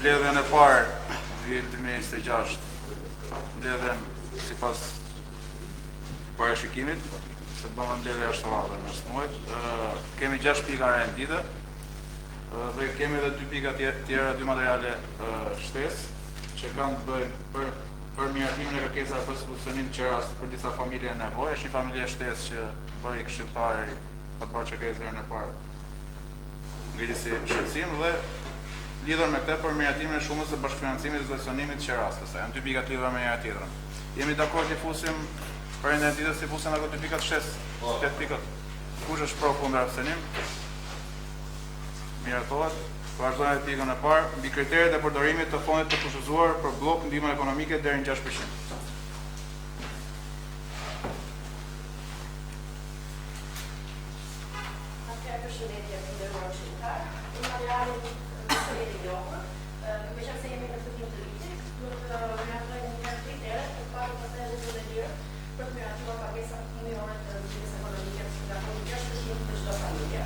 mbledhjen e parë vitin 2026, mbledhjen sipas parashikimit, se bëmë mbledhja shtatorore në muajit. Kemi 6 pika rendite dhe kemi edhe 2 pika tjera, 2 materiale shtesë që kanë të bëjnë për miratimin e kërkesave për solucionim qeras për disa familje në nevojë. Është një familje shtesë që bëri këshilltari për bërë kërkesë herën e parë ngrisi shqetësim dhe lidhur me këtë për miratimin e shumës së bashkëfinancimit dhe solucionimit qeras. Janë 2 pika të lidhura me njëra tjetrën. Jemi dakord që fusim për identitetin si fusim ato 2 pikat shtesë, 8 pikat. Kush është pro kundër abstenim? Miratohet. Vazhdojmë pikën e parë, mbi kriteret e përdorimit të fondit të kushtozuar për blok ndihmën ekonomike deri në 6%. Përshëndetje të nderuar shqiptar. Në materialin e njohur, meqenëse se jemi në fillim të vitit, duhet të miratojmë një kritere të parë pastaj edhe të lirë për të miratuar pagesat fëmijore të ndihmës ekonomike nga fondi 6% për çdo familje.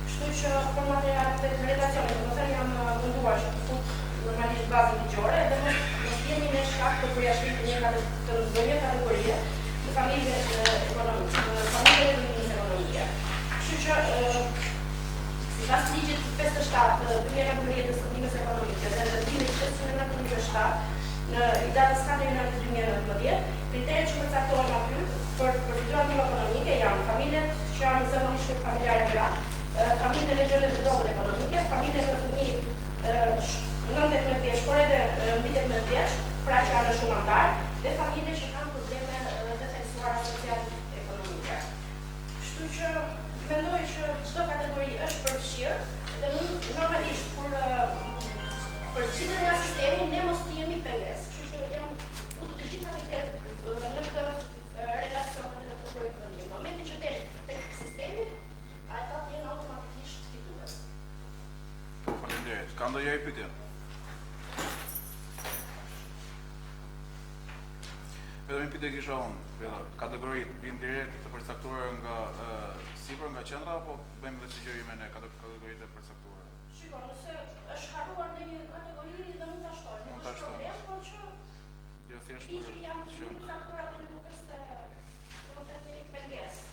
Kështu që për materialet e relacionit, domethënë jam munduar që të fut normalisht bazën ligjore dhe mos jemi në shkak të përjashtimit të një kategorie të familjeve ekonomike, familje të ndihmës ekonomike. Kështu që sipas ligjit 57/2019 të ndihmës ekonomike dhe ligjit 697 në datës 4/9/2019, kriteret që përcaktohen aty për përfituar ndihmë ekonomike janë familjet që janë zakonisht familjare gratë, familje në regionet të dobët ekonomike, familje në fëmijë 9-18 vjeç, por edhe mbi 18 vjeç, pra që janë shumë antar, dhe familje që kanë probleme të theksuara social-ekonomike. Kështu që mendoj që çdo kategori është përfshirë dhe normalisht për gjithë nga sistemi ne mos të jemi pengesë. Kështu që jam të gjitha kriteret në këtë relacion në këtë projekt vendim. Në momentin që tek sistemi ata janë automatikisht fitues. Faleminderit. Ka ndonjë pyetje? Vetëm një pyetje kisha unë. Kategoritë vijnë direkt të përcaktuara nga sipër nga qendra apo bëjmë vetë sugjerime në kategoritë e përcaktuara? Shiko, nëse është harruar në një kategori dhe mund ta shtojmë. Nuk është problem, por që jo thjesht ligji janë të përcaktuara dhe nuk është domethënë një pengesë.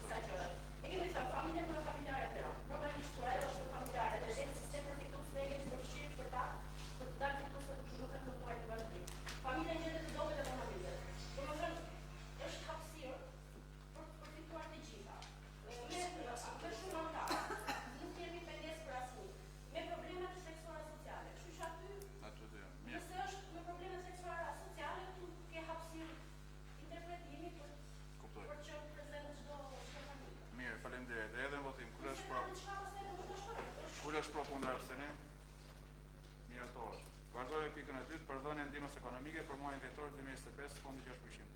Sa gjë. Ne kemi thënë familje për familjare të rëndë. Normalisht kur ajo është familjare dhe është sistem përfitues ne kemi përfshirë për ta dalë fitues të kushtuar në muaj të vazhdim. Familja gjendet të dobët ekonomike. Domethënë është hapësirë për të përfituar të gjitha. Me shumë antar. Nuk kemi pengesë për asnjë. Me probleme të seksuale sociale. Kështu që aty nëse është me probleme seksuale sociale, tu ke hapësirë interpretimi për qenë prezent çdo familje. Mirë, faleminderit. Edhe në votim, kur është pro kundër abstenim? Miratohet. Vazhdojmë pikën e dytë, përdhënia e ndihmës ekonomike për muajin dhjetor 2025, fondi 6%.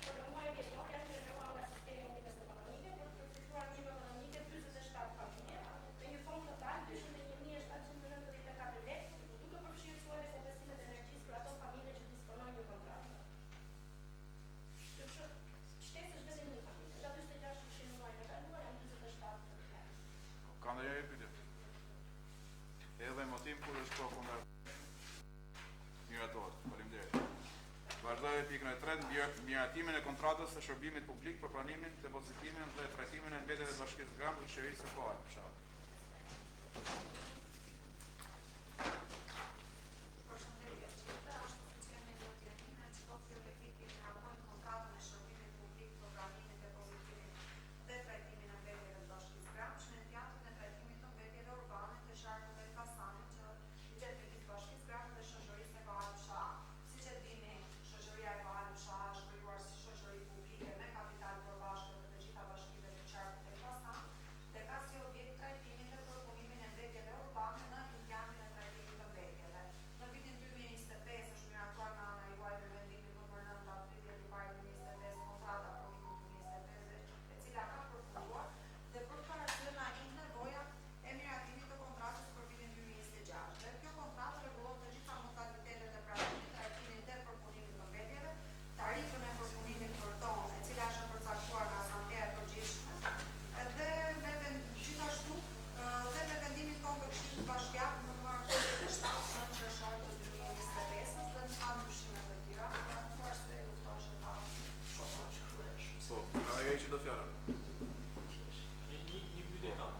Për muajin dhjetor janë ndërmarrë nga sistemi i ndihmës ekonomike për të përfituar ndihmë ekonomike 47 familje, me një fond total 201.794 lekë, duke përfshirë suaret e investimet e energjisë për ato familje që disponojnë një kontratë. Shtesë është vetëm një familje. Nga 46 kishin në muajin e kaluar janë 47 lekë. Ka ndonjë pyetje? Edhe motiv kur është pro kundër miratohet. Faleminderit. Vazhdojmë pikën e tretë, miratimin e kontratës së shërbimit publik për pranimin, depozitimin dhe trajtimin e mbetjeve të Bashkisë Gram të Qeverisë së Koha. Dhe ka si objekt trajtimin dhe përpunimin e mbetjeve do fjalën. Një pyetje kam.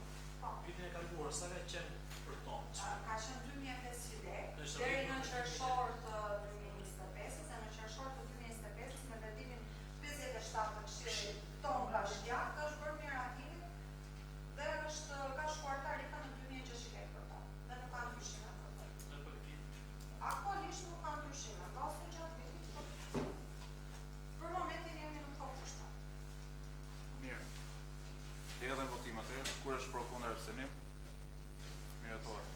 Pyetjen e kaluar sa ka qenë për tonë? Ka qenë 2500 lekë deri në qershor të 2025-s, e në qershor të 2025-s me vendimin 57 të Këshillit ton bashkiak është bërë miratimit dhe ka shkuar tarifa në 2600 lekë për tonë. Dhe nuk ka ndryshime për tonë. Aktualisht nuk ka ndryshime, ose gjatë vitit. Për momentin jemi në kohë kushtat. Mirë. Edhe në votim atëherë, kur është pro kundër abstenim? Miratohet.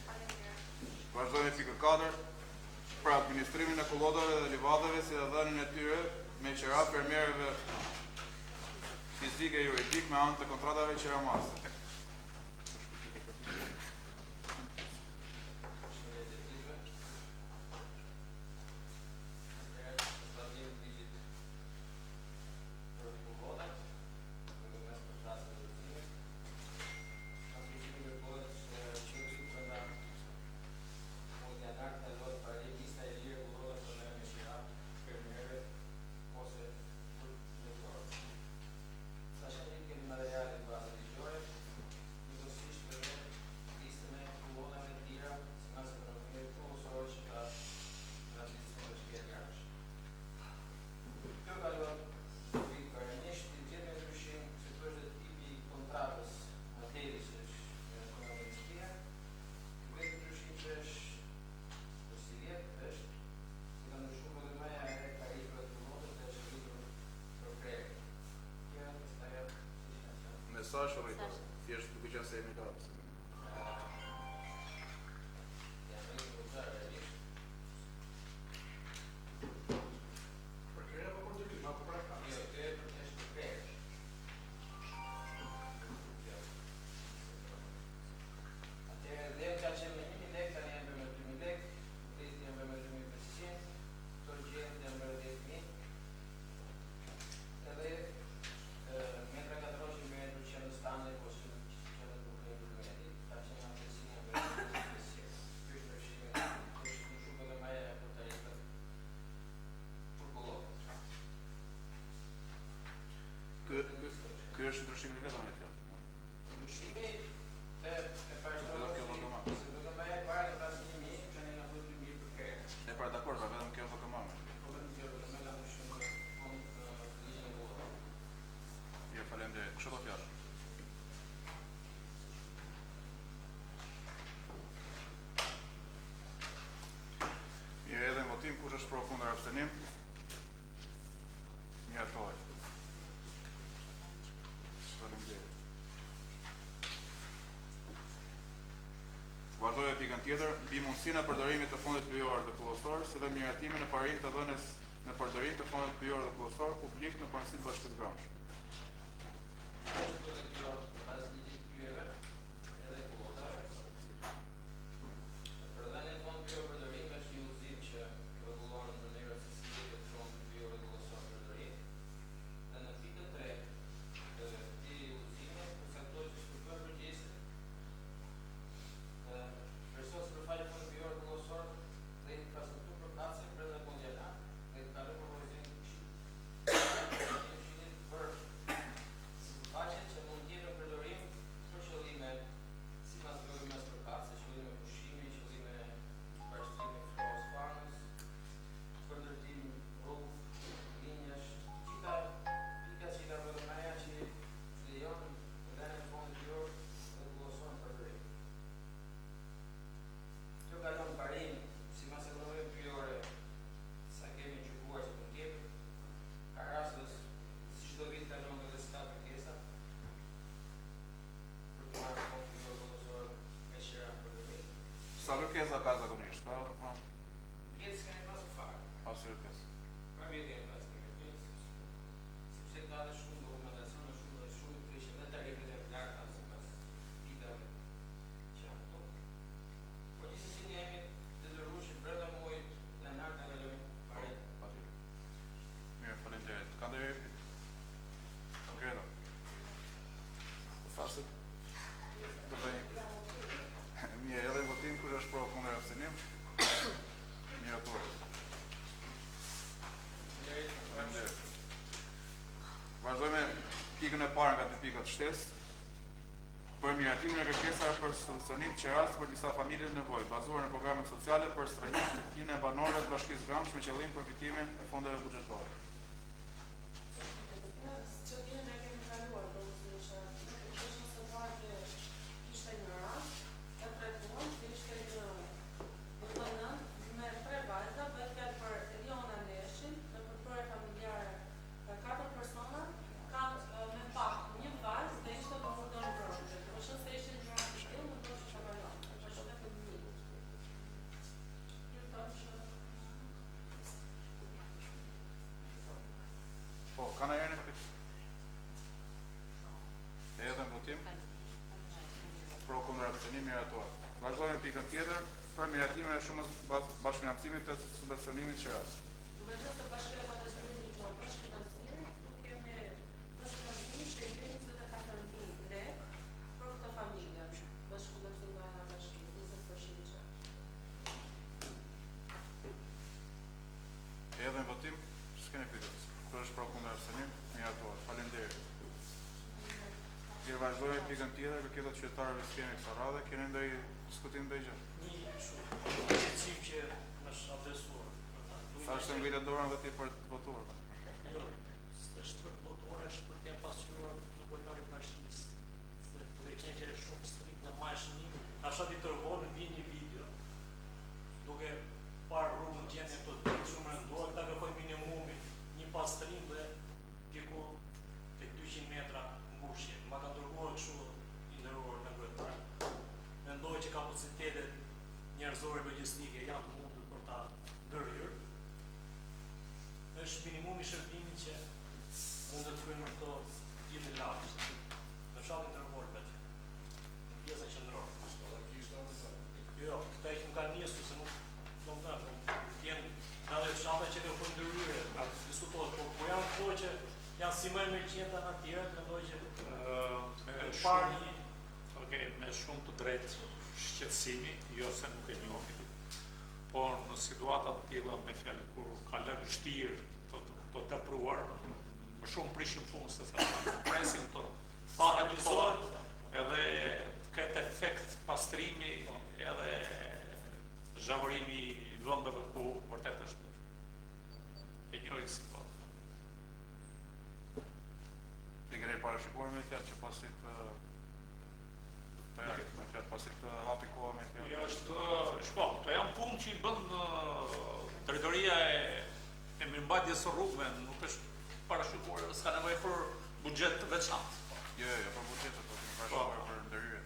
Faleminderit. Vazhdojmë pikë 4. Për administrimin e kullodave dhe livadave si dhe dhënien e tyre me qera fermerëve fizike e juridik me anë të kontratave qeramase. Sa është rritur? Thjesht duke qenë se jemi kapës. Për krejë apo për dërim, apo për akta? Jo, kjo e është për krejë. Atëherë, dhe ka qenë me 1000 lekë, tani janë me 2000 lekë, rritë janë me 2500, këto gjenë janë me 10.000. Edhe metra katroshin me metrë që në stande, po që në bukënë të meti, ka qenë në përsinë me 2500. Kjo është përshime, kjo është në shumë dhe maja e për tarifët për kullotët. Ky është ndryshimi i vetëm kjo. Ndryshimi e pashtohet se do të bëjë para të pas 1000, që ne na bëjë 2000 për krejë. E pra dakord, pra vetëm kjo VKM. Po vetëm kjo do të më lanë shumë ligjin e votë. Mirë, faleminderit. Kështu do fjalë. Mirë, edhe në votim kush është pro kundër abstenim? Miratohet. Faleminderit. Vazhdojë pikën tjetër, mbi mundësinë e përdorimit të fondit pyjor dhe kullosor, si dhe miratimin e parim të dhënies në përdorim të fondit pyjor dhe kullosor publik në Parësinë Bashkisë Gramsh. Kjo pas ligjit pyjeve edhe kullotave. Përdhënia e fondit pyjor përdorim është një udhëzim që rregullon në mënyrë se si jetë fondi pyjor dhe kullosor përdorim. Dhe në pikën 3 të këtij udhëzimi përcaktohet që struktura përgjegjëse personë që përfaqe fondit pyjor dhe kullosor dhe infrastrukturë përkatëse brenda kondiana dhe të kalojë propozim për sipërfaqe që mund të jetë e para nga 2 pikat shtesë, për miratimin e kërkesave për solucionim qeras për disa familje në nevojë, bazuar në programet sociale për strehtimin e banorëve të Bashkisë Gramsh me qëllim përfitimin e fondeve buxhetore. Po, kanë erën e këtë? E edhe në votim? Pro kundër abstenimi miratuar. Vazhdojmë pikën tjetër për miratimin e shumës bashkëfinancimit të subvencionimit qeras. E edhe në votim? S'kene pyetjes. Kër është pro kundër abstenim, miratuar. Faleminderit. Mirë, vazhdojmë pikën tjetër, kërkesat qytetarëve s'kemi kësaj radhe, keni ndonjë diskutim ndonjë gjë? Një qëtësim që më është adresuar. Sa është ngritë dorën dhe ti për të votuar? Jo, është për votuar, është për t'ja pasqyruar në kujtari bashkisë. Dhe që e shumë strikt në mashënim, asha di tërvonë vi një video, duke parë rrugën gjendje të të shumë rëndohet, ta kërkoj minimumi një pastrim dhe pjeku të 200 metra mbushje. Ma ka ndërguar kështu i ndërruar në kujtari. Mendoj që kapacitetet njerëzore logjistike janë të mundur për ta ndërhyrë. Është minimumi shërbimi që mund të kryejnë këto tjetër lagës. Në fshatin Tërvolve, në pjesën qendrore. Jo, këta nuk kanë njësu, se nuk jenë nga dhe fshata që të përndërryre, diskutohet, por janë këto që janë si më e mirëqenta në tjere, mendoj që me shumë të drejtë shqetësimi, jo se nuk e njohim, por në situatat të tilla me fjalë kur ka lënë vështirë të tepruar, më shumë prishim punë se sa presim të realizohet edhe këtë efekt pastrimi edhe zhavërimi i vendeve ku vërtet është e njohim situatë. Ti keni parashikuar me fjalë që pasit pasit të hapi koha me fjalë? Jo, to janë punë që i bën drejtoria e mirëmbajtjes së rrugëve, nuk është parashikuar dhe s'ka nevojë për buxhet të veçantë. Jo, për buxhetet, po kemi parashikuar për ndërhyrje.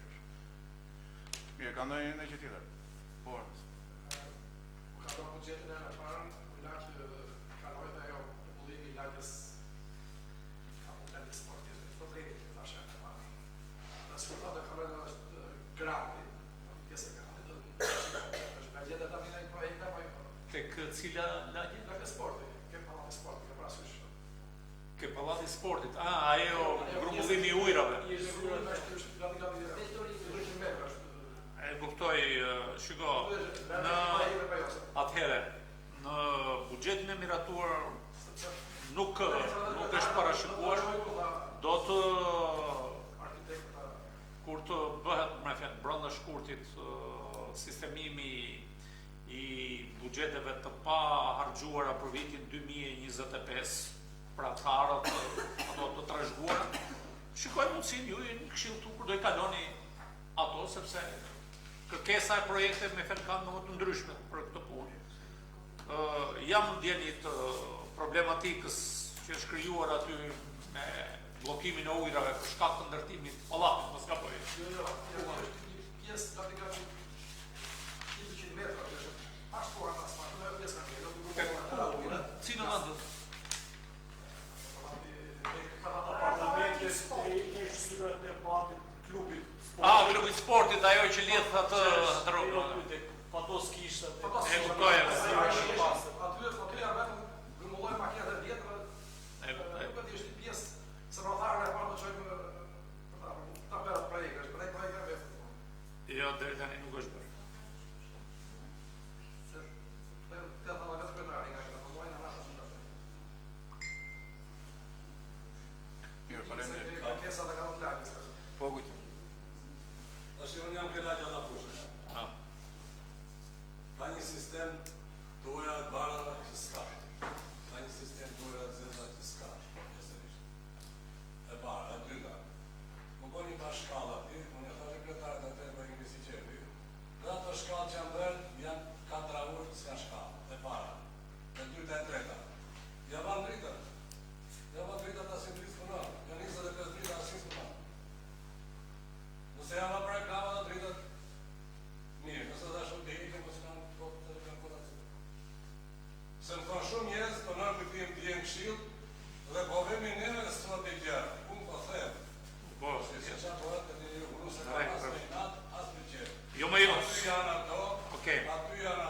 Mirë, ka ndonjë gjë tjetër? Po. Ka dhënë buxhetin e parë, lart kaloi dhe ajo rregullimi i lagës ka punë të sportit, problemi që thashë e parë. Në sportat e kaloi është grandi, pjesë e grandi, është bëjtë tani në projekt apo jo? Tek cila lagje? Lagë sporti, ke pallati sporti, ke parasysh. Ke pallati sportit. Ajo grumbullimi i ujrave. E kuptoj, shiko, atëhere, në buxhetin e miratuar nuk është parashikuar, do të kur të bëhet me fjalë brenda shkurtit sistemimi i buxheteve të pa harxhuara për vitin 2025, pra të harët ato të trashëguara, shikoj mundësinë ju në këshill kur do i kaloni ato, sepse kërkesa e projekte me fjalë kanë më të ndryshme për këtë punë. Jam ndjenit problematikës që është krijuar aty me bllokimin e ujrave për shkak të ndërtimit të pallatit, mos gaboj. Jo, është një pjesë pratikisht 200 metra, është ashtu atas, në pjesën e tjetër. Cilën anë? Apartamente e shtyrat e klubit. Klubi sportit, ajo që lidh atë rrugë. Patos kishte. E kuptoj. Aty janë vetëm grumullojnë makinat e vjetra. Nuk është një pjesë se rrotharën e parë do çojmë ta bëra projekte, është projekt e vetë. Jo, deri tani nuk është bërë. Se të ata vetë krenari nga këta përmojnë në rrasë shumë. Mirë, faleminderit. Tash unë jam këllaj gjata fushës. Ka një sistem të uja të barave që s'ka. Ka një sistem të uja të zezat që s'ka. E para, e dyta. Më bo një bashkalla ti, unë e thashe kretarët atë për Ingrisi Qepi, dhe ato shkallë që janë bërë, janë 4 urë s'ka shkallë, e para. E dyta e treta. Ja van dritën. Ja van dritën të asim dritë punon. Ja 25 dritë asim punon. Nëse janë për reklama dhe dritët, mirë, nëse dhe shumë të hiqën, po s'kanë të kanë se më thonë shumë njerëz të nërë të tim të jenë këshilë dhe po vemi neve strategja. Unë po them. Po, se qa po atë të një unë se ka pas në natë, asë në qërë. Jo më jo. Aty janë ato, Okej. aty janë